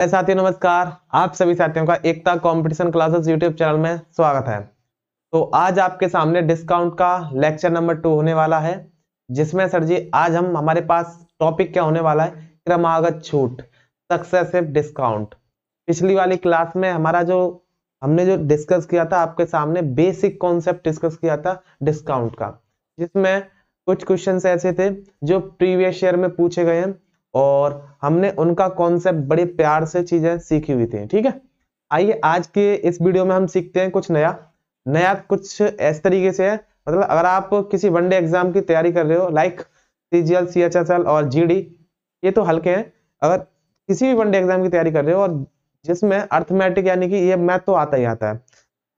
साथियों नमस्कार। आप सभी साथियों का एकता कंपटीशन क्लासेस यूट्यूब चैनल में स्वागत है। तो आज आपके सामने डिस्काउंट का लेक्चर नंबर 2 होने वाला है, जिसमें सर जी आज हमारे पास टॉपिक क्या होने वाला है, क्रमागत छूट, सक्सेसिव डिस्काउंट। पिछली वाली क्लास में हमने जो डिस्कस किया था, आपके सामने बेसिक कॉन्सेप्ट डिस्कस किया था डिस्काउंट का, जिसमें कुछ क्वेश्चंस ऐसे थे जो प्रीवियस ईयर में पूछे गए हैं और हमने उनका कॉन्सेप्ट बड़े प्यार से चीजें सीखी हुई थी। ठीक है, आइए आज के इस वीडियो में हम सीखते हैं कुछ नया कुछ इस तरीके से है। मतलब अगर आप किसी वनडे एग्जाम की तैयारी कर रहे हो, लाइक सीजीएल, सीएचएसएल और जीडी, ये तो हल्के हैं। अगर किसी भी वनडे एग्जाम की तैयारी कर रहे हो और जिसमें अर्थमेटिक यानी कि ये मैथ तो आता ही आता है,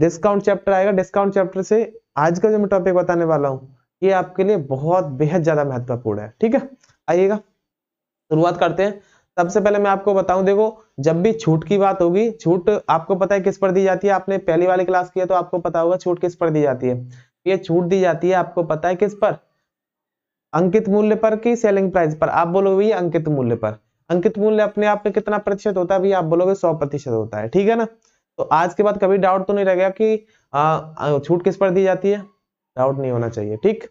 डिस्काउंट चैप्टर आएगा। डिस्काउंट चैप्टर से आज का जो मैं टॉपिक बताने वाला हूँ ये आपके लिए बहुत बेहद ज्यादा महत्वपूर्ण है। ठीक है, आइएगा शुरुआत करते हैं। सबसे पहले मैं आपको बताऊं, देखो जब भी छूट की बात होगी, छूट आपको पता है किस पर दी जाती है। आपने पहली वाली क्लास की है तो आपको पता होगा छूट किस पर दी जाती है। ये छूट दी जाती है, आपको पता है किस पर, अंकित मूल्य पर कि सेलिंग प्राइस पर। आप बोलोगे ये अंकित मूल्य पर। अंकित मूल्य अपने आप में कितना प्रतिशत होता है भी, आप बोलोगे 100% होता है। ठीक है ना, तो आज के बाद कभी डाउट तो नहीं रहेगा कि छूट किस पर दी जाती है, डाउट नहीं होना चाहिए। ठीक,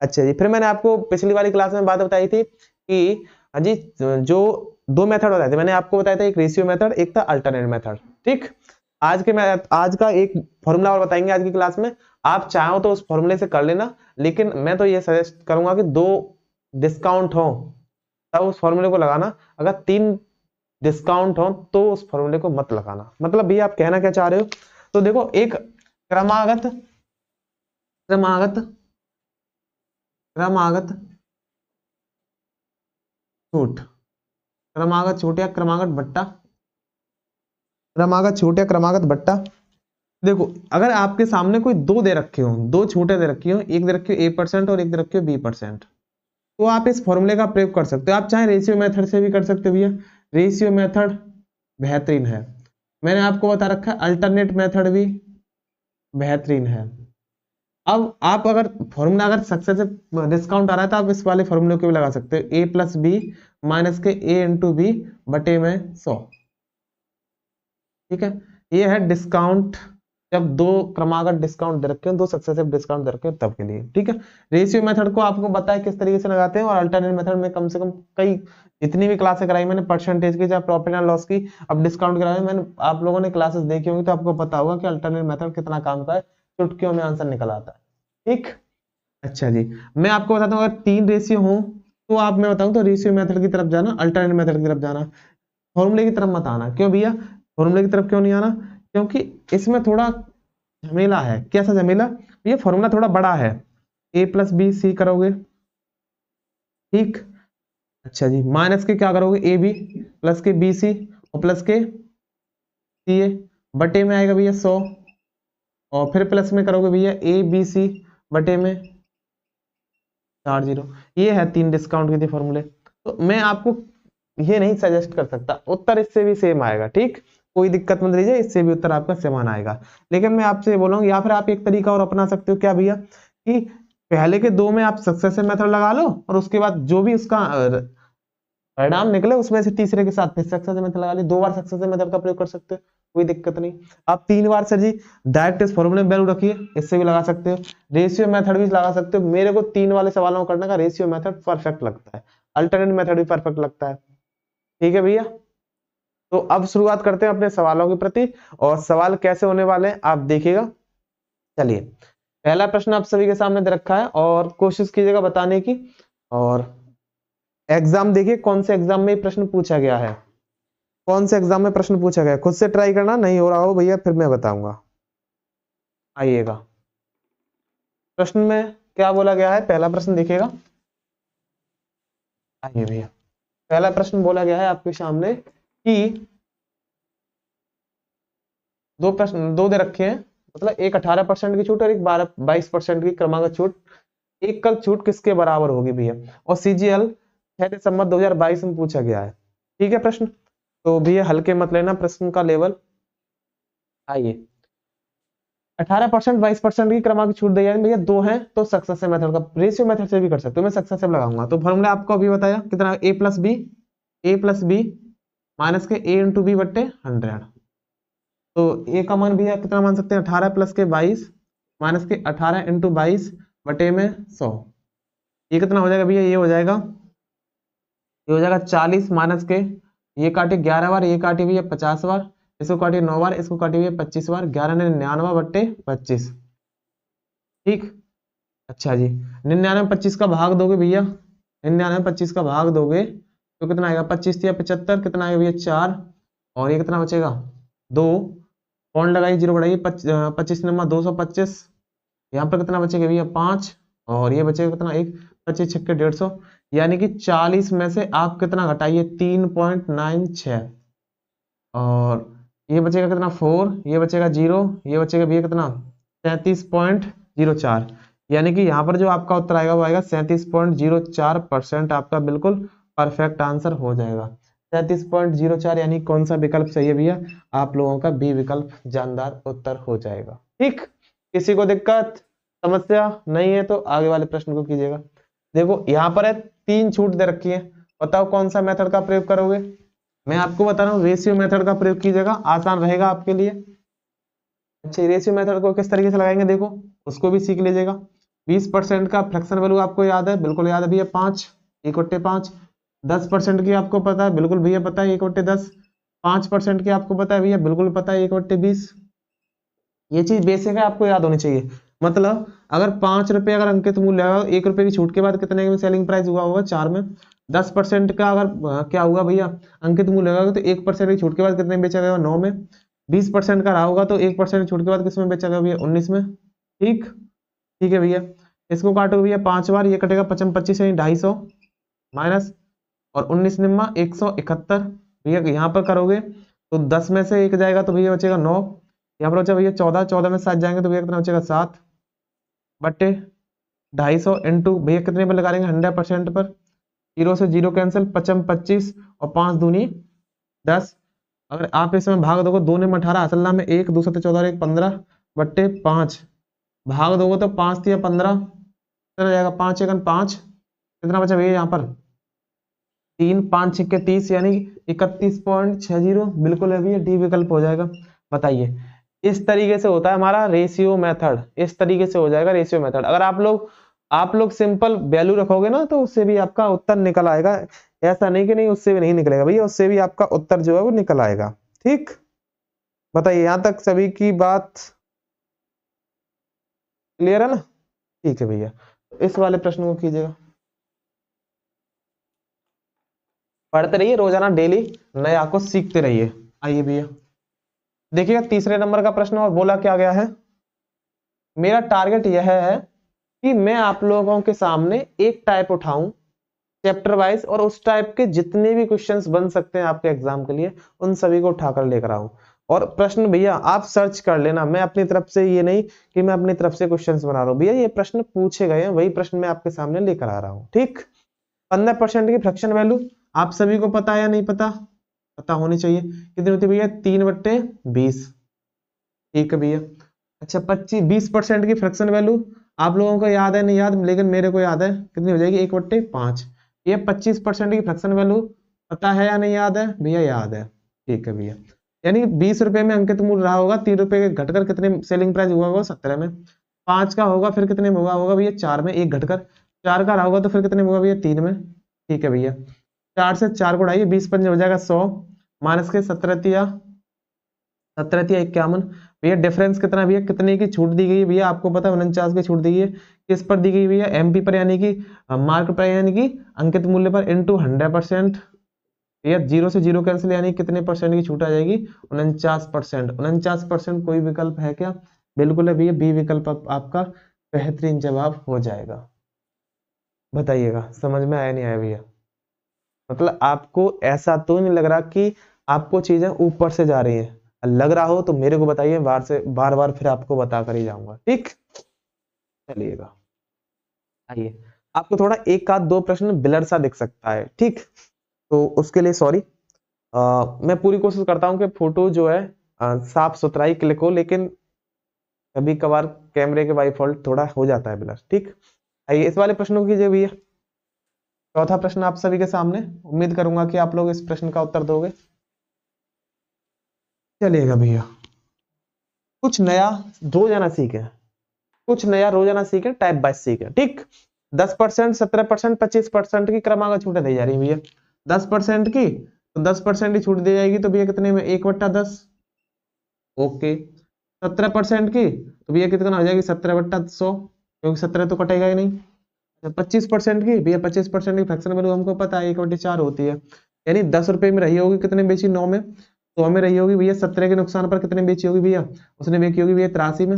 अच्छा जी। फिर मैंने आपको पिछली वाली क्लास में बात बताई थी कि हाँ जी, जो दो मेथड बताए थे मैंने आपको, बताया था एक रेशियो मेथड, एक था अल्टरनेट मेथड। ठीक, आज का एक फॉर्मूला और बताएंगे आज की क्लास में। आप चाहो तो उस फॉर्मूले से कर लेना, लेकिन मैं तो ये सजेस्ट करूंगा कि दो डिस्काउंट हो तब उस फॉर्मूले को लगाना। अगर 3 डिस्काउंट हो तो उस फॉर्मूले को मत लगाना। मतलब भी आप कहना क्या चाह रहे हो, तो देखो एक क्रमागत क्रमागत क्रमागत छूट, क्रमागत छूट या क्रमागत भट्टा, क्रमागत छूट या क्रमागत भट्टा। देखो अगर आपके सामने कोई दो दे रखे हो, दो छूटें दे रखी हो, एक दे रखी हो A% और एक दे रखी हो B%, तो आप इस फॉर्मूले का प्रयोग कर सकते हो। आप चाहे रेशियो मेथड से भी कर सकते हो भैया, रेशियो मेथड बेहतरीन है। मैंने आपको बता रखा है अल्टरनेट मेथड भी बेहतरीन है। अब आप अगर फॉर्मूला अगर सक्सेसिव डिस्काउंट आ रहा है तो आप इस वाले फॉर्मूले को भी लगा सकते हो, A+B माइनस के A×B बटे में 100। ठीक है, ये है डिस्काउंट जब दो क्रमागत डिस्काउंट दे रखे हो, दो सक्सेसिव डिस्काउंट दे रखे हो तब के लिए। ठीक है, रेशियो मेथड को आपको बताया किस तरीके से लगाते हैं, और अल्टरनेट मेथड में कम से कम कई जितनी भी क्लासेस कराई मैंने, परसेंटेज की, चाहे प्रॉफिट एंड लॉस की, अब डिस्काउंट कराए मैंने, आप लोगों ने क्लासेस देखी होंगी तो आपको पता होगा कि अल्टरनेट मेथड कितना काम का है, चुटकियों में आंसर निकल आता है। ठीक, अच्छा जी। मैं आपको बताता हूँ अगर 3 रेशियो हो तो आप, मैं बताऊं तो रेशियो मेथड की तरफ जाना, अल्टरनेट मेथड की तरफ जाना, फॉर्मूले की तरफ मत आना। क्यों भैया फॉर्मूले की तरफ क्यों नहीं आना, क्योंकि इसमें थोड़ा झमेला है। कैसा झमेला, ये फॉर्मूला थोड़ा बड़ा है। A+B C करोगे, ठीक, अच्छा जी, माइनस के क्या करोगे AB, प्लस के BC और प्लस के CA बटे में आएगा भैया 100, और फिर प्लस में करोगे भैया ABC बटे में 40। ये है 3 डिस्काउंट के थे फॉर्मूले। तो मैं आपको ये नहीं सजेस्ट कर सकता, उत्तर इससे भी सेम आएगा। ठीक, कोई दिक्कत मत लीजिए, इससे भी उत्तर आपका समान आएगा। लेकिन मैं आपसे बोलूंगा, या फिर आप एक तरीका और अपना सकते हो, क्या भैया, कि पहले के दो में आप सक्सेसिव मेथड लगा लो और उसके बाद जो भी उसका परिणाम निकले उसमें से तीसरे के साथ फिर सक्सेसिव मेथड लगा ली। 2 बार सक्सेसिव मेथड का प्रयोग कर सकते हो, कोई दिक्कत नहीं। आप 3 बार सर जी डायरेक्ट इस फॉर्मूले में वैल्यू रखिए, इससे भी लगा सकते हो। रेशियो मेथड भी लगा सकते हो। मेरे को 3 वाले सवालों को करने का रेशियो मेथड परफेक्ट लगता है, अल्टरनेट मेथड भी परफेक्ट लगता है। ठीक है भैया, तो अब शुरुआत करते हैं अपने सवालों के प्रति, और सवाल कैसे होने वाले हैं आप देखिएगा। चलिए, पहला प्रश्न आप सभी के सामने दे रखा है और कोशिश कीजिएगा बताने की। और एग्जाम देखिए कौन से एग्जाम में प्रश्न पूछा गया है, कौन से एग्जाम में प्रश्न पूछा गया, खुद से ट्राई करना, नहीं हो रहा हो भैया फिर मैं बताऊंगा। आइएगा, प्रश्न में क्या बोला गया है, पहला प्रश्न देखिएगा। आइए भैया, पहला प्रश्न बोला गया है आपके सामने कि दो दे रखे हैं, मतलब एक 18% की छूट और एक 22% की क्रमागत छूट। एकल छूट किसके बराबर होगी भैया, और CGL 6 दिसंबर 2022 में पूछा गया है। ठीक है प्रश्न, तो भैया हल्के मत लेना प्रश्न का लेवल। आइए, 18% 22% की क्रमागत छूट दी जाएगी भैया, दो हैं तो सक्सेसिव मेथड का, रेशियो मेथड से भी कर सकते हो, मैं सक्सेसिव लगाऊंगा। तो फॉर्मूला आपको अभी बताया कितना, A+B माइनस के a इंटू बी बट्टे 100। तो a का मान भैया कितना मान सकते हैं, 18 प्लस के 22 माइनस के 18 इंटू 22 बटे में 100। ये कितना हो जाएगा भैया, ये हो जाएगा 40 माइनस के, ये काटे 11 बार, ये काटे भैया 50 बार, इसको काटे 9 बार, इसको काटे भैया 25 बार, 11 99 बट्टे 25। ठीक, अच्छा जी, 99 25 का भाग दोगे भैया, 99 25 का भाग दोगे तो कितना आएगा, 25 या 75, कितना आएगा भैया 4, और ये कितना बचेगा 2, कौन लगाइए, जीरो बढ़ाइए, 25 नंबर 225, यहाँ पर कितना बचेगा भैया 5, और ये बचेगा कितना 1, 25 छक्के 150, यानी कि 40 में से आप कितना घटाइए 3.96, और ये बचेगा कितना 4, ये बचेगा 0, ये बचेगा भैया कितना 37.04, यानी कि यहाँ पर जो आपका उत्तर आएगा वो आएगा 37.04%, आपका बिल्कुल परफेक्ट आंसर हो जाएगा 37.04, यानी कौन सा विकल्प सही है भैया, आप लोगों का बी विकल्प जानदार उत्तर हो जाएगा। ठीक, किसी को दिक्कत समस्या नहीं है तो आगे वाले प्रश्न को कीजिएगा। देखो यहाँ पर है 3 छूट दे रखी है, बताओ कौन सा मेथड का प्रयोग करोगे। मैं आपको बता रहा हूँ रेशियो मेथड का प्रयोग कीजिएगा, आसान रहेगा आपके लिए। अच्छा, रेशियो मेथड को किस तरीके से लगाएंगे देखो, उसको भी सीख लीजिएगा। 20% का फ्रैक्शन वैल्यू आपको याद है, बिल्कुल याद है भैया 5, 1/5। 10% की आपको पता है, बिल्कुल भैया पता है 1/10। 5% की आपको पता है भैया, बिल्कुल पता है 1/20। ये चीज बेसिक है, आपको याद होनी चाहिए। मतलब अगर 5 रुपए अगर अंकित मूल्य है, 1 रुपए की छूट के बाद कितने में सेलिंग प्राइस हुआ होगा 4 में। 10% का अगर क्या हुआ भैया अंकित मूल्य होगा तो 1% की छूट के बाद कितने में बेचा गया 9 में। 20% का रहा होगा तो 1% छूट के बाद किसमें बेचा गया भैया 19 में। ठीक, ठीक है भैया, इसको काटो भैया 5 बार, ये कटेगा 25 यानी 250 माइनस, और 19 निम्मा 171 भैया यहाँ पर करोगे तो 10 में से 1 जाएगा तो भैया बचेगा 9, यहाँ पर बचा भैया 14, 14 में 7 जाएंगे तो भैया कितना बचेगा 7 बट्टे 250 इंटू भैया कितने पर लगा लेंगे 100% पर, 0 से 0 कैंसिल, 25 और 5 दूनी 10। अगर आप इसमें भाग दोगे 2 ने 18, असल नाम में 1, 2 7 14, 1 15 बट्टे 5, भाग दोगे तो 5 या 15 कितना जाएगा, 5 एकन 5, कितना बचा भैया यहाँ पर 3, 5 छक्के 30 यानी 31.60, बिल्कुल है भैया डी विकल्प हो जाएगा। बताइए, इस तरीके से होता है हमारा रेशियो मेथड, इस तरीके से हो जाएगा रेशियो मेथड। अगर आप लोग सिंपल वैल्यू रखोगे ना तो उससे भी आपका उत्तर निकल आएगा, ऐसा नहीं कि नहीं उससे भी नहीं निकलेगा भैया, उससे भी आपका उत्तर जो है वो निकल आएगा। ठीक, बताइए यहां तक सभी की बात क्लियर है ना। ठीक है भैया, इस वाले प्रश्न को कीजिएगा। पढ़ते रहिए रोजाना, डेली नया को सीखते रहिए। आइए भैया देखिएगा तीसरे नंबर का प्रश्न, और बोला क्या गया है, मेरा टारगेट यह है कि मैं आप लोगों के सामने एक टाइप उठाऊं चैप्टर वाइज, और उस टाइप के जितने भी क्वेश्चंस बन सकते हैं आपके एग्जाम के लिए उन सभी को उठाकर लेकर आऊं। और प्रश्न भैया आप सर्च कर लेना, मैं अपनी तरफ से ये नहीं कि मैं अपनी तरफ से क्वेश्चंस बना रहा हूं, भैया ये प्रश्न पूछे गए हैं वही प्रश्न मैं आपके सामने लेकर आ रहा हूं। ठीक, 15% की फ्रैक्शन वैल्यू आप सभी को पता है या नहीं पता, पता होनी चाहिए, कितनी होती है भैया 3/20। ठीक है भैया, अच्छा 20% की फ्रैक्शन वैल्यू आप लोगों को याद है नहीं याद, लेकिन मेरे को याद है, कितनी हो जाएगी 1/5। ये 25% की फ्रैक्शन वैल्यू पता है या नहीं याद है भैया, याद है। ठीक है भैया, यानी 20 रुपए में अंकित मूल्य रहा होगा, 3 रुपए के घटकर कितने सेलिंग प्राइस हुआ होगा 17 में। 5 का होगा फिर कितने में होगा भैया 4 में, 1 घटकर 4 का रहा होगा तो फिर कितने में होगा भैया 3 में। ठीक है भैया, 4 से 4 को उड़ाइए, 20 पंजे हो जाएगा 100 माइनस के 17 51 भैया, डिफरेंस कितना भैया, कितने की छूट दी गई है भैया, आपको पता है 49 की छूट दी गई है, किस पर दी गई भैया एमपी पर, यानी कि मार्क पर, यानी कि अंकित मूल्य पर, इंटू 100%। भैया 0 से 0 कैंसिल, यानी कितने परसेंट की छूट आ जाएगी 49%। 49% कोई विकल्प है क्या, बिल्कुल है भैया, बी विकल्प आपका बेहतरीन जवाब हो जाएगा। बताइएगा समझ में आया नहीं आया भैया, मतलब आपको ऐसा तो नहीं लग रहा कि आपको चीजें ऊपर से जा रही हैं, लग रहा हो तो मेरे को बताइए, बार बार फिर आपको बता कर ही जाऊंगा। ठीक, चलिएगा आइए, आपको थोड़ा एक आध दो प्रश्न ब्लर सा दिख सकता है, ठीक, तो उसके लिए सॉरी। मैं पूरी कोशिश करता हूं कि फोटो जो है साफ सुथरा ही क्लिक हो, लेकिन कभी कभार कैमरे के बाई फॉल्ट थोड़ा हो जाता है ब्लर। ठीक, आइए इस वाले प्रश्न को कीजिए भैया। चौथा प्रश्न आप सभी के सामने, उम्मीद करूंगा कि आप लोग इस प्रश्न का उत्तर दोगे। चलिएगा भैया, कुछ नया रोजाना सीखे, कुछ नया रोजाना सीखे, टाइप बाय सीखे। ठीक, 10%, 17%, 25% की क्रमागत छूटें दी जा रही है भैया। 10% की तो 10% की छूट दी जाएगी, तो भैया कितने में 1/10। ओके। 17% की तो भैया कितना हो जाएगी 17/100, क्योंकि 17 तो कटेगा ही नहीं। 25% की भैया, 25% की फ्रैक्शन वैल्यू हमको पता है 1/4 होती है, यानी 10 रुपए में रही होगी, कितने बेची 9 में, तो हमें रही होगी भैया 17 के नुकसान पर कितने बेची होगी भैया, उसने बेची होगी भैया 83 में।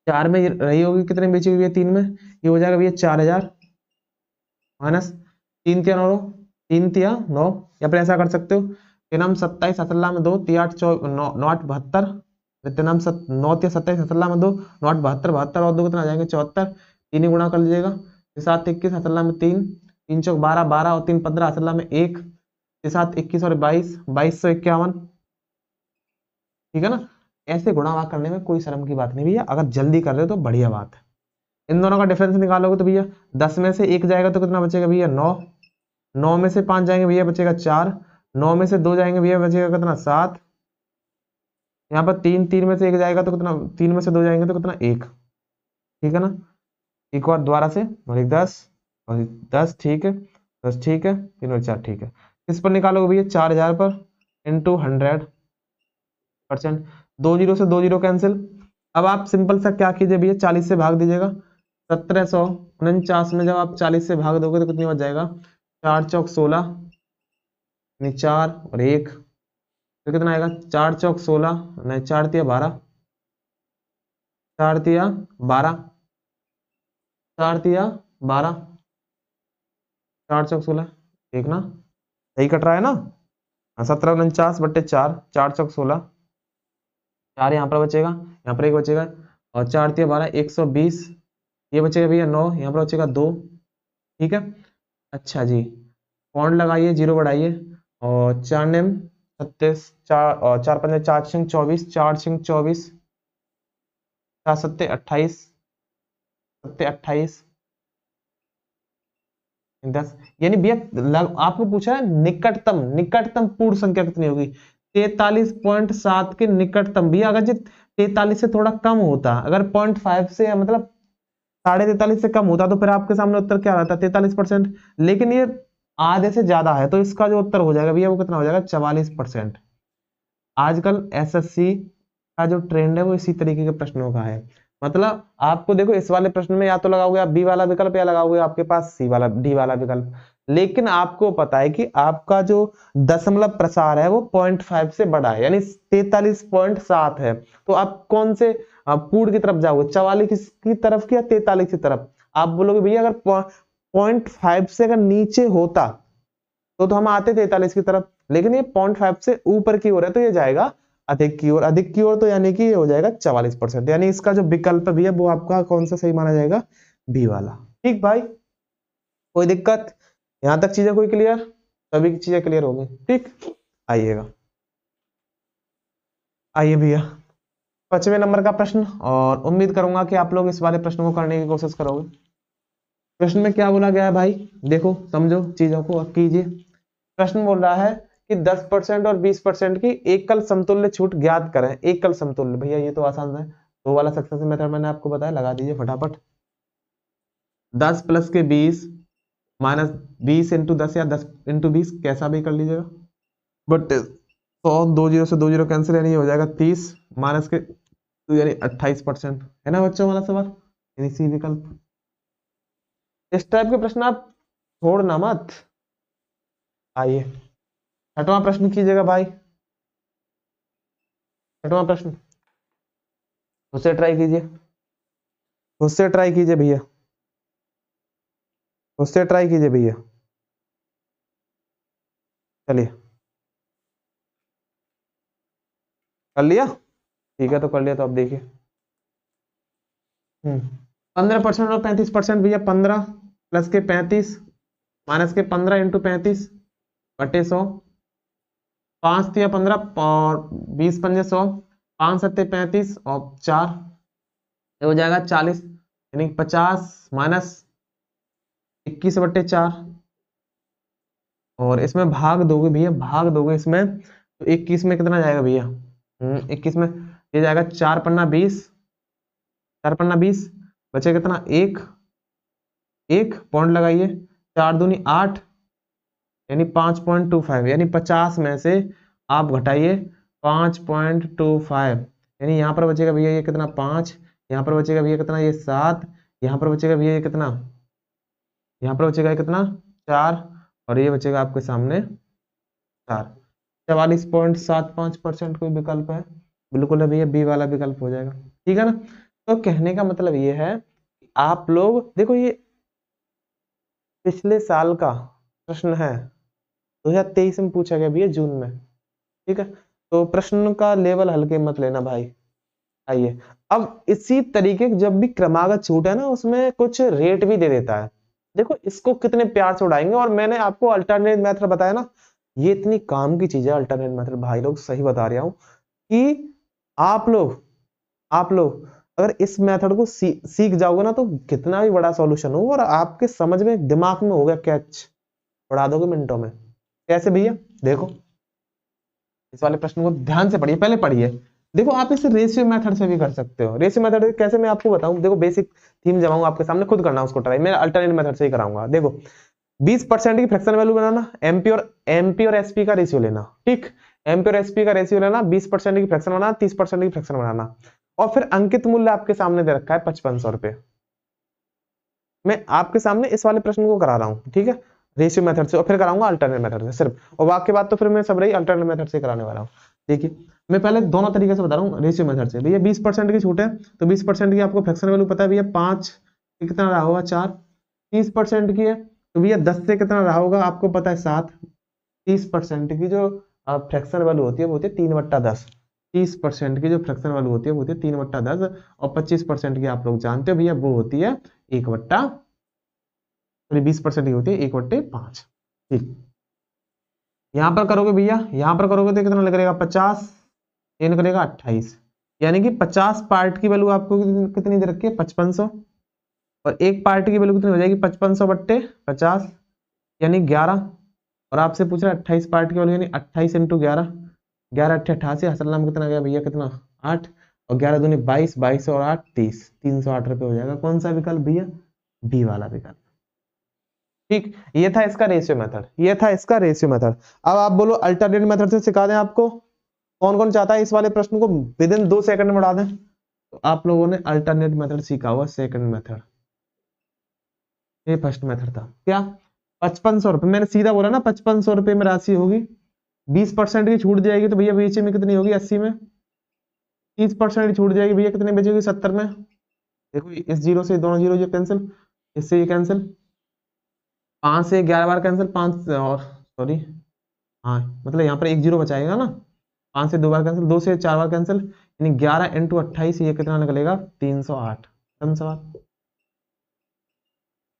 4 में रही होगी, कितने बेची होगी भैया 3 में, ये हो जाएगा भैया 4000 माइनस 3 क्या 9, 3 तिया 9, या फिर ऐसा कर सकते हो कि नाम 27 असल्ला में 2 3 8 9 8 72, नाम 9 तिया 27 असल्ला में 2 9 8 72, 72 और 2 कितना आ जाएंगे 74, 3 ही गुणा कर लीजिएगा। 7 21 असल्ला में 3, 3 चौक 12, 12 और 3 15 असल्ला में 1, 7 21 और 22, 2251। ठीक है ना, ऐसे गुणा भाग करने में कोई शर्म की बात नहीं भैया, अगर जल्दी कर रहे हो तो बढ़िया बात है। इन दोनों का डिफरेंस निकालोगे तो भैया 10 में से 1 जाएगा तो कितना बचेगा भैया 9, 9 में से 5 जाएंगे भैया बचेगा 4, 9 में से 2 जाएंगे भैया बचेगा कितना 7, यहाँ पर 3, 3 में से 1 जाएगा तो कितना, 3 में से 2 जाएंगे तो कितना 1। ठीक है ना, एक बार दोबारा से, और एक 10 और 10, ठीक है 10, ठीक है 3 और 4, ठीक है। किस पर निकालोगे भैया 4000 पर, इंटू 100%, 2 जीरो से 2 जीरो कैंसिल। अब आप सिंपल सा क्या कीजिए भैया, 40 से भाग दीजिएगा। 1749 में जब आप 40 से भाग दोगे तो कितनी बच जाएगा, 4 चौक 16, 4 और 1, तो कितना आएगा 4 चौक 16, नहीं 4 तिया 12, 4 तिया 12, 4 तिया 12, 4 चौक 16, ठीक ना, सही कट रहा है ना। 1749/4, 4 चौक 16, 4 यहाँ पर बचेगा, यहाँ पर 1 बचेगा, और 4 तिया 12, 120, ये बचेगा भैया 9, यहाँ पर बचेगा 2। ठीक है, अच्छा जी, पॉइंट लगाइए, जीरो बढ़ाइए, और 4 नेम 36, 4 और 4 पंजे 4 छिंग 24, 4 छिंग 24, 4 सत्ते 28, सत्ते 28, 10, यानी भैया आपको पूछा है निकटतम, निकटतम पूर्ण संख्या कितनी होगी, 43.7 के निकटतम। भैया अगर 43 से थोड़ा कम होता, अगर 0.5 से मतलब 43.5 से कम होता, तो फिर आपके सामने उत्तर क्या रहता 43%, लेकिन ये आधे से ज्यादा है, तो इसका जो उत्तर हो जाएगा भैया वो कितना हो जाएगा 44%। आजकल एसएससी का जो ट्रेंड है वो इसी तरीके के प्रश्नों का है, मतलब आपको देखो इस वाले प्रश्न में या तो लगाओगे आप बी वाला विकल्प, या लगाओगे आपके पास सी वाला डी वाला विकल्प, लेकिन आपको पता है कि आपका जो दशमलव प्रसार है वो 0.5 से बड़ा है, यानी 43.7 है, तो आप कौन से पूर्ण की तरफ जाओगे, 44 की तरफ की या 43 की तरफ। आप बोलोगे भैया अगर 0.5 से अगर नीचे होता तो हम आते 43 की तरफ, लेकिन ये 0.5 से ऊपर की ओर है तो ये जाएगा अधिक की ओर, अधिक की ओर, तो यानी कि ये हो जाएगा 44%, यानी इसका जो विकल्प भी है वो आपका कौन सा सही माना जाएगा, बी वाला। ठीक भाई, कोई दिक्कत, यहां तक चीजें कोई क्लियर, सभी की चीजें क्लियर होगी। ठीक, आइएगा, आइए भैया 5वें नंबर का प्रश्न, और उम्मीद करूंगा कि आप लोग इस वाले प्रश्न को करने की कोशिश करोगे। प्रश्न में क्या बोला गया है भाई, देखो समझो चीजों को, कीजिए। प्रश्न बोल रहा है कि 10% और 20% की एकल समतुल्य छूट ज्ञात करें। एकल समतुल्य, भैया ये तो आसान है, वो वाला सक्सेस मेथड मैंने आपको बताया, लगा दीजिए फटाफट। 10 प्लस के 20 माइनस 20 इंटू 10 या 10 इंटू 20, कैसा भी कर लीजिएगा, बट 100 2 जीरो से 2 जीरो कैंसिल, यानी हो जाएगा 30 माइनस के तो यानी 28%, है ना बच्चों वाला सवाल, यानी सी विकल्प। इस टाइप के प्रश्न आप छोड़ना मत। आइए 6वां प्रश्न कीजिएगा भाई, 6वां प्रश्न उससे ट्राई कीजिए, उससे ट्राई कीजिए भैया, उससे ट्राई कीजिए भैया। चलिए कर लिया, ठीक है तो कर लिया, तो अब देखिए 15% और 35% भैया, 15 प्लस के 35 माइनस के 15 इंटू 35 बटे 100, 5 या 15 और 20 पंजे 100, 5 सत्ते 35 और 4, ये हो जाएगा 40, यानी 50 माइनस 21/4, और इसमें भाग दोगे भैया, भाग दोगे इसमें तो 21 में कितना जाएगा भैया? 21 में ये जाएगा 4 पन्ना 20, 4 पन्ना 20, बचे कितना? एक पॉइंट लगाइए, 4 दूनी 8, यानी 5.25, यानी 50 में से आप घटाइए 5.25, यानी यहाँ पर बचेगा भैया ये कितना? 5, यहाँ पर बचेगा भैया कितना? ये 7, यहाँ पर बचेगा भैया ये कितना? यहाँ पर बचेगा ये कितना? 4, और ये बचेगा आपके सामने 4। 44.75% कोई विकल्प है? बिल्कुल है भैया, बी वाला विकल्प हो जाएगा। ठीक है ना? तो कहने का मतलब ये है कि आप लोग देखो, ये पिछले साल का प्रश्न है, 2023 में पूछा गया भैया, जून में। ठीक है, तो प्रश्न का लेवल हल्के मत लेना भाई। आइए, अब इसी तरीके जब भी क्रमागत छूट है ना, उसमें कुछ रेट भी दे देता है। देखो इसको कितने प्यार से उड़ाएंगे, और मैंने आपको अल्टरनेट मेथड बताया ना, ये इतनी काम की चीज है अल्टरनेट मेथड भाई लोग, सही बता रहा हूं कि आप लोग अगर इस मेथड को सीख जाओगे ना, तो कितना भी बड़ा सॉल्यूशन हो और आपके समझ में, दिमाग में हो गया कैच, उड़ा दोगे मिनटों में। कैसे भैया? देखो इस वाले प्रश्न को ध्यान से पढ़िए, पहले पढ़िए। देखो आप इसे रेशियो मेथड से भी कर सकते हो। रेशियो मेथड कैसे, मैं आपको बताऊं। देखो बेसिक थीम जमाऊंगा आपके सामने, खुद करना उसको ट्राई, मैं अल्टरनेट मेथड से ही कराऊंगा। देखो 20% की फ्रैक्शन वैल्यू बनाना, एमपी और एसपी का रेशियो लेना। ठीक, एमपी और एसपी का रेशियो लेना, 20% की फ्रैक्शन बनाना, 30% की फ्रैक्शन बनाना, और फिर अंकित मूल्य आपके सामने दे रखा है 5500 रुपए। मैं आपके सामने इस वाले प्रश्न को करा रहा हूं, ठीक है, रेशियो मेथड से, और फिर कराऊंगा अल्टरनेट मेथड से सिर्फ, और बाकी बात तो फिर मैं सब रही अल्टरनेट मेथड से कराने वाला हूं। देखिए मैं पहले दोनों तरीके से बता रहा हूँ। रेशियो मेथड से भैया 20% की छूट है, तो 20% की आपको फ्रैक्शन वैल्यू पता है भैया, 5 कितना रहा होगा? 4। 30% की है तो भैया 10 से कितना रहा होगा? आपको पता है 7। 30% की जो फ्रैक्शन वैल्यू होती है वो होती है 3/10। 30% की जो फ्रैक्शन वैल्यू होती है वो होती है 3/10, और 25% की आप लोग जानते हो भैया वो होती है 20% की होती है 1/5। ठीक, यहां पर करोगे भैया, यहां पर करोगे तो कितना लगेगा? 50, ये निकलेगा 28, यानी कि 50 पार्ट की वैल्यू आपको कितनी दे रखी है? 5500, और एक पार्ट की वैल्यू कितनी हो जाएगी? 5500/50, यानी 11, और आपसे पूछ रहा है 28 पार्ट की वैल्यू, यानी 28 × 11, 11 8 88, असल नाम कितना गया भैया? कितना? 8, और 11 दूनी 22, 22 और 8 30, 308 रुपये हो जाएगा। कौन सा विकल्प भैया? बी वाला विकल्प। ठीक, ये था इसका रेशियो मेथड, ये था इसका रेशियो मेथड। अब आप बोलो अल्टरनेट मेथड से सिखा दें आपको? कौन कौन चाहता है इस वाले प्रश्न को विद इन 2 सेकंड में उड़ा दें? तो आप लोगों ने अल्टरनेट मेथड सीखा हुआ, सेकंड मेथड, ये फर्स्ट मेथड था। क्या? 5500 रुपये, मैंने सीधा बोला ना, 5500 रुपये में राशि होगी, 20% की छूट जाएगी तो भैया बीच में कितनी होगी? 80 में। 30% की छूट जाएगी भैया, कितनी बचेगी? 70 में। देखो इस जीरो से दोनों जीरो, ये कैंसिल, इससे ये कैंसिल, 5 से 11 बार कैंसिल, 5 और सॉरी, हाँ मतलब यहाँ पर एक जीरो बचाएगा ना, 5 से 2 बार कैंसिल, 2 से 4 बार कैंसिल, यानी 11 × 28, ये कितना निकलेगा? 308। डन सवाल।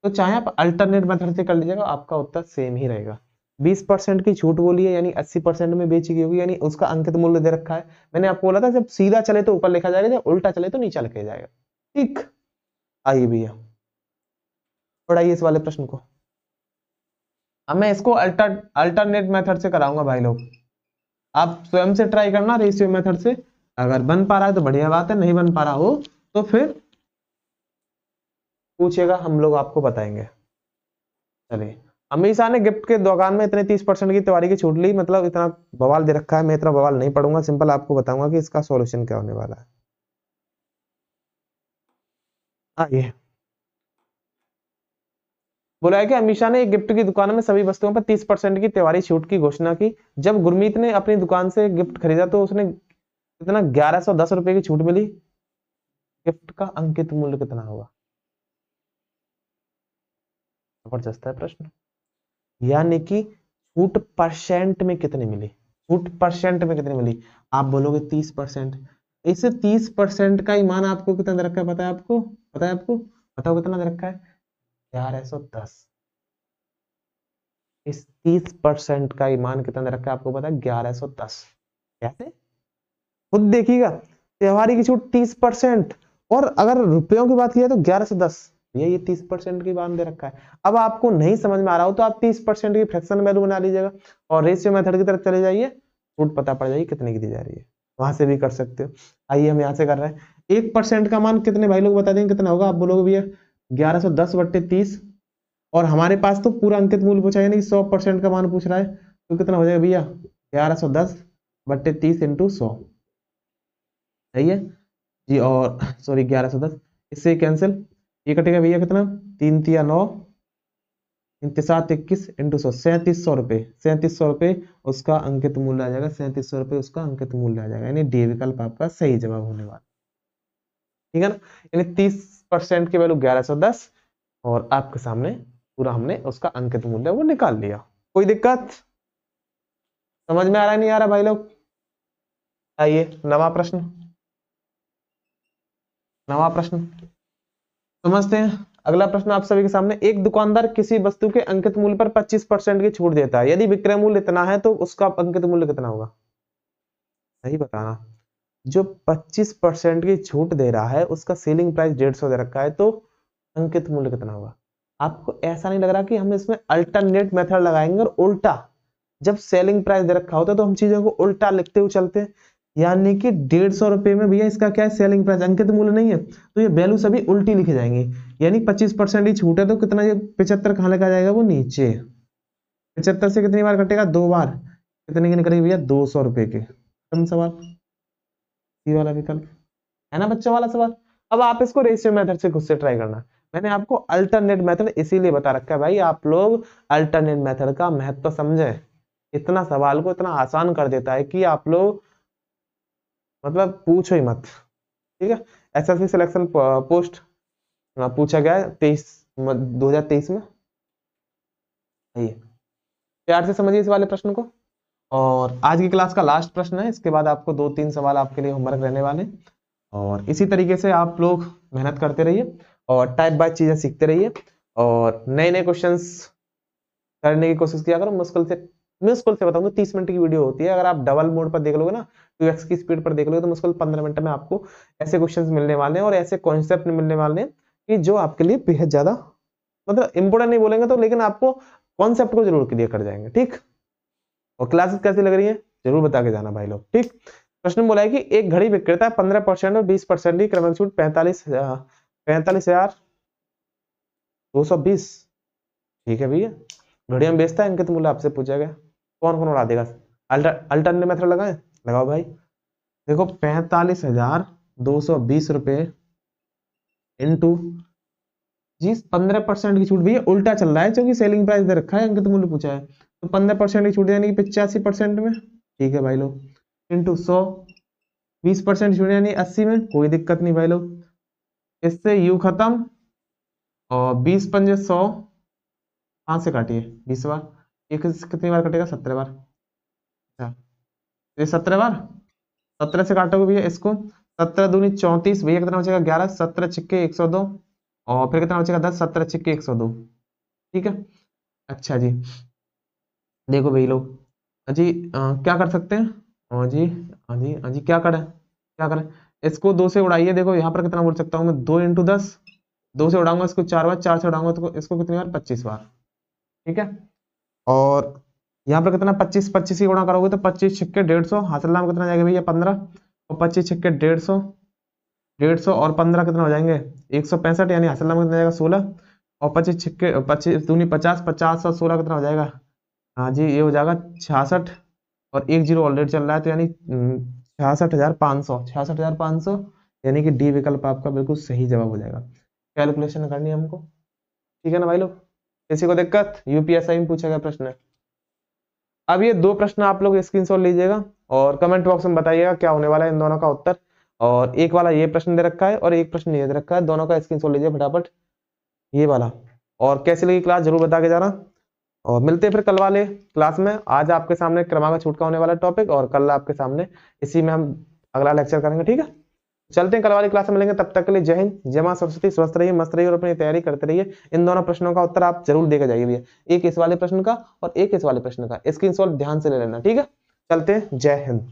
तो चाहे आप अल्टरनेट मेथड से कर लीजिएगा, आपका उत्तर सेम ही रहेगा। 20% की छूट बोली है, यानी 80% में बेची गई होगी, यानी उसका अंकित मूल्य दे रखा है। मैंने आपको बोला था जब सीधा चले तो ऊपर लिखा जाएगा, जब उल्टा चले तो नीचे लिखा जाएगा। ठीक, आइए भैया पढ़ाइए इस वाले प्रश्न को। अब मैं इसको अल्टरनेट मेथड से कराऊंगा भाई लोग, आप स्वयं से ट्राई करना रेशियो मेथड से। अगर बन पा रहा है तो बढ़िया बात है, नहीं बन पा रहा हो तो फिर पूछिएगा, हम लोग आपको बताएंगे। चलिए, अमीषा ने गिफ्ट के दुकान में इतने 30% की तिवारी की छूट ली, मतलब इतना बवाल दे रखा है। मैं इतना बवाल नहीं पढ़ूंगा, सिंपल आपको बताऊंगा कि इसका सॉल्यूशन क्या होने वाला है। आइए, बोला है कि अमीषा ने एक गिफ्ट की दुकान में सभी वस्तुओं पर 30% की तिवारी छूट की घोषणा की। जब गुरमीत ने अपनी दुकान से गिफ्ट खरीदा तो उसने कितना? 1110 रुपए की छूट मिली। गिफ्ट का अंकित मूल्य कितना होगा? जबरदस्त है प्रश्न। यानी कि छूट परसेंट में कितनी मिली? छूट परसेंट में कितनी मिली? आप बोलोगे 30%। इसे 30% का ही मान आपको कितना दे रखा है पता है आपको? पता है आपको? बताओ कितना दे रखा है? 1110। इस 30% का ईमान कितना दे रखा है आपको पता है? 1110। कैसे? खुद देखिएगा, त्योहारी की छूट 30%, और अगर रुपयों की बात की जाए तो 1110। ये 30% की बात दे रखा है। अब आपको नहीं समझ में आ रहा हो तो आप 30% की फ्रैक्शन वैल्यू बना लीजिएगा और रेशियो मेथड की तरफ चले जाइए। छूट पता पड़ जाएगी कितने की दी जा रही है, वहां से भी कर सकते हो। आइए हम यहाँ से कर रहे हैं। 1% का मान कितने भाई लोग बता देंगे कितना होगा? आप बोलोगे भैया 1110/30, और हमारे पास तो पूरा अंकित मूल्य पूछा है, नहीं 100% का मान पूछ रहा है, तो कितना हो जाएगा भैया 1110/30 × 100। सही है जी। और सॉरी 1110, इससे कैंसिल, ये कटेगा भैया कितना, 3 तिया 9, 3 7 21 × 100, 3700 रुपये। 3700 रुपये उसका अंकित मूल्य आ जाएगा, 3700 रुपये उसका अंकित मूल्य आ जाएगा, यानी डी विकल्प आपका सही जवाब होने वाला। ठीक है ना, यानी 30% की वैल्यू 1110, और आपके सामने पूरा हमने उसका अंकित मूल्य वो निकाल लिया। कोई दिक्कत समझ में आ रहा है नहीं आ रहा भाई लोग? आइए नवा प्रश्न, नवा प्रश्न समझते हैं। अगला प्रश्न आप सभी के सामने, एक दुकानदार किसी वस्तु के अंकित मूल्य पर 25% की छूट देता है, यदि विक्रय मूल्य इतना है तो उसका अंकित मूल्य कितना होगा? सही बताना। जो 25% की छूट दे रहा है उसका सेलिंग प्राइस 150 दे रखा है, तो अंकित मूल्य कितना होगा? आपको ऐसा नहीं लग रहा कि हम इसमें अल्टरनेट मेथड लगाएंगे और उल्टा, जब सेलिंग प्राइस दे रखा होता है तो हम चीजों को उल्टा लिखते हुए चलते हैं, यानी कि 150 रुपए में भैया इसका क्या है, सेलिंग प्राइस, अंकित मूल्य नहीं है, तो ये वैल्यू सभी उल्टी लिखे जाएंगे। यानी 25% ही छूट है तो कितना, ये 75 कहां लिखा जाएगा, वो नीचे। 75 से कितनी बार कटेगा? 2 बार। कितने की निकलेगी भैया? 200 रुपए के। कम सवाल, सी वाला विकल्प है ना बच्चों वाला सवाल। अब आप इसको रेशियो मेथड से खुद से ट्राई करना। मैंने आपको अल्टरनेट मेथड इसीलिए बता रखा है भाई, आप लोग अल्टरनेट मेथड का महत्व समझे। इतना सवाल को इतना आसान कर देता है कि आप लोग मतलब पूछो ही मत। ठीक है, एसएससी सिलेक्शन पोस्ट पूछा गया है 2023 में। आइए प्यार से समझिए इस वाले प्रश्न को। और आज की क्लास का लास्ट प्रश्न है, इसके बाद आपको 2-3 सवाल आपके लिए होमवर्क रहने वाले। और इसी तरीके से आप लोग मेहनत करते रहिए और टाइप बाय चीजें सीखते रहिए, और नए नए क्वेश्चंस करने की कोशिश किया करो। मुश्किल से बताऊंगा 30 मिनट की वीडियो होती है, अगर आप डबल मोड पर देख लोगे ना, 2x की स्पीड पर देख लोगे, तो मुश्किल 15 मिनट में आपको ऐसे क्वेश्चंस मिलने वाले हैं और ऐसे कॉन्सेप्ट मिलने वाले हैं कि जो आपके लिए बेहद ज्यादा मतलब इंपोर्टेंट नहीं बोलेंगे तो, लेकिन आपको कॉन्सेप्ट को जरूर क्लियर कर जाएंगे। ठीक, और क्लासेस कैसी लग रही है जरूर बता के जाना भाई लोग। ठीक, प्रश्न बोला है कि एक घड़ी विक्रेता 15% और 20% की क्रमिक छूट 45,220। ठीक है भैया, घड़ी में बेचता है, अंकित मूल्य आपसे पूछा गया, कौन कौन उड़ा देगा? अल्टरनेट मेथड लगाएं, लगाओ भाई। देखो 45,220 रुपए इंटू जी 15% की छूट, भैया उल्टा चल रहा है क्योंकि सेलिंग प्राइस दे रखा है, अंकित मूल्य पूछा है, तो 15% की छूट यानी 85% में। ठीक है भाई लोग, इंटू 100, 20% छूट यानी 80 में, कोई दिक्कत नहीं भाई लोग। इससे यू खत्म, और 20 पंजे 100, 5 से काटिए 20 बार, एक कितनी बार कटेगा? 17 बार। अच्छा, ये 17 बार, 17 से काटोगे भैया इसको, 17 दूनी 34, भैया कितना बचेगा? 11, 17 छिक्के 102, और फिर कितना बचेगा? 10, 17 छिक्के 102। ठीक है, अच्छा जी, देखो भाई लोग जी क्या कर सकते हैं? हाँ जी, हाँ जी, हाँ जी, क्या करें, क्या करें? इसको 2 से उड़ाइए, देखो यहाँ पर कितना बोल सकता हूँ मैं, 2 × 10, 2 से उड़ाऊंगा इसको 4 बार, 4 से उड़ाऊंगा तो इसको कितनी बार? 25 बार। ठीक है, और यहाँ पर कितना? 25, 25 की गुणा करोगे तो 25 छिक्के 150, हासिल नाम कितना जाएगा भैया? 15, और 25 छिक्के 150, 150 और 15 कितना हो जाएंगे? 165, यानी हासिल नाम कितना जाएगा? 16, और 25 छिक्के 25 दूनी 50, 50 और 16 कितना हो जाएगा? हाँ जी, ये हो जाएगा 66, और 1 जीरो ऑलरेडी चल रहा है, तो यानी 66,500, 66,500, यानी कि डी विकल्प आपका बिल्कुल सही जवाब हो जाएगा। कैलकुलेशन करनी है हमको। ठीक है ना भाई लोग, किसी को दिक्कत? यूपीएसआई में पूछा गया प्रश्न है। अब ये 2 प्रश्न आप लोग स्क्रीनशॉट लीजिएगा और कमेंट बॉक्स में बताइएगा क्या होने वाला है इन दोनों का उत्तर। और एक वाला ये प्रश्न दे रखा है और एक प्रश्न ये दे रखा है, दोनों का स्क्रीनशॉट लीजिए फटाफट, ये वाला। और कैसी लगी क्लास जरूर बता के जाना, और मिलते हैं फिर कल वाले क्लास में। आज आपके सामने क्रमांक छूट का होने वाला टॉपिक, और कल आपके सामने इसी में हम अगला लेक्चर करेंगे। ठीक है, चलते हैं कल वाली क्लास में मिलेंगे, तब तक के लिए जय हिंद, जय मां सरस्वती, स्वस्थ रहिए, मस्त रहिए और अपनी तैयारी करते रहिए। इन दोनों प्रश्नों का उत्तर आप जरूर देकर जाइए भैया, एक इस वाले प्रश्न का और एक इस वाले प्रश्न का स्क्रीनशॉट ध्यान से ले लेना। ठीक है, चलते हैं, जय हिंद।